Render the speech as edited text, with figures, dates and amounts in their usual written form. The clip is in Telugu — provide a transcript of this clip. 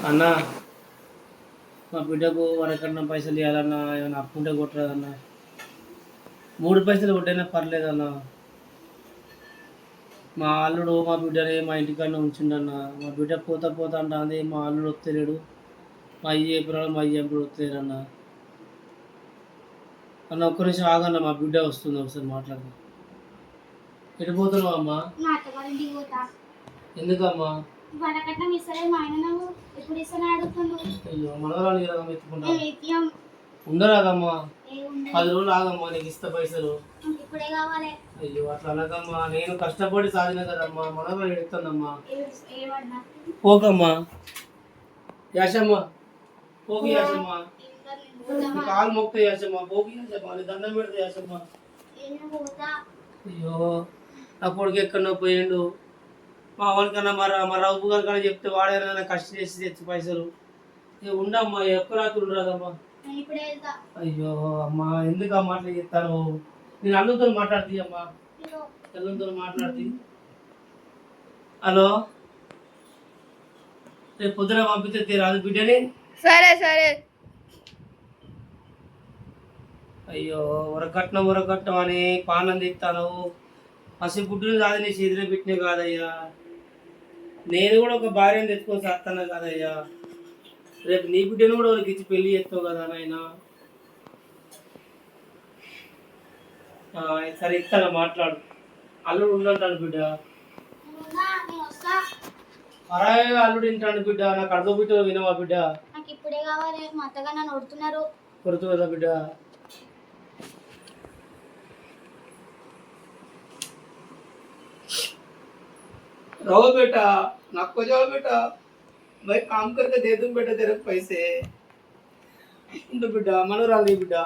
అన్న మా బిడ్డకు వరకన్నా పైసలు ఇవ్వాలన్నా ఏమైనా అప్పు ఉంటే కొట్టరాదన్నా. 3 పైసలు కొట్టైనా పర్లేదన్నా. మా అల్లుడు మా బిడ్డని మా ఇంటికాడనే ఉంచిండన్న. మా బిడ్డ పోతా పోతా అంటుంది, మా అల్లుడు వస్తలేడు. మా అయ్య ఎప్పుడు మా అయ్య ఎప్పుడు వస్తలేరన్న. అన్న ఒక్క నిమిషం ఆగన్న, మా బిడ్డ వస్తుంది, ఒకసారి మాట్లాడదాం. ఎటు పోతున్నావు అమ్మా? ఎందుకమ్మా? అయ్యో మనవరాలు కదా ఎత్తుకుంటా. ఉండరాదమ్మా, 10 రోజులు ఆగమ్మా, నీకు ఇస్తా పైసలు. అయ్యో అట్లా అనకమ్మా, నేను కష్టపడి సాధిన కదమ్మా, మనవరాలు ఎడుతుందమ్మా. పోకమ్మా యాసమ్మా, పోకి యాసమ్మా, కాలు మొక్త యాసమ్మా, పోకి యాసమ్మా, నీ దండం పెడితే యాసమ్మా. అయ్యో నా కొడుకు ఎక్కడో పోయిండు. మా వాళ్ళకన్నా మరి రఘు గారి కన్నా చెప్తే వాడేనా కష్టం చేసి తెచ్చి పైసలు. ఉండమ్మా, ఎక్కువ రాత్రి ఉండరాదమ్మా. అయ్యో అమ్మా, ఎందుకు అమ్మా అట్లా చెప్తాను? నేను అల్లుతో మాట్లాడుతీ అమ్మా, అల్లుతో మాట్లాడుతీ. హలో, రేపు పొద్దున పంపితే రాదు బిడ్డని. సరే సరే. అయ్యో ఉరకట్నం అని పానం తీస్తాను. పసి పుట్టిన కాదు, నీ చేతిలో పెట్టిన కాదయ్యా. నేను కూడా ఒక భార్యను తెచ్చుకొని చేస్తాను కాదయ్యా. రేపు నీ బిడ్డను కూడా వాళ్ళకి ఇచ్చి పెళ్లి చేస్తావు కదా నాయన. సరే ఇస్తాను, మాట్లాడు. అల్లుడు ఉండంటాను బిడ్డ, అరాయ అల్లుడు ఇంటాను బిడ్డ. నాకు అర్థం బిడ్డ వినవా బిడ్డ? నాకు ఇప్పుడే కావాలి, మా అత్తగా నన్ను కొడుతున్నారు. కొడుతు కదా బిడ్డ. रहो बेटा, नाको जाओ बेटा, भाई काम करके दे दूं बेटा तेरे को पैसे. बिड्डा मनोराली बिड्डा.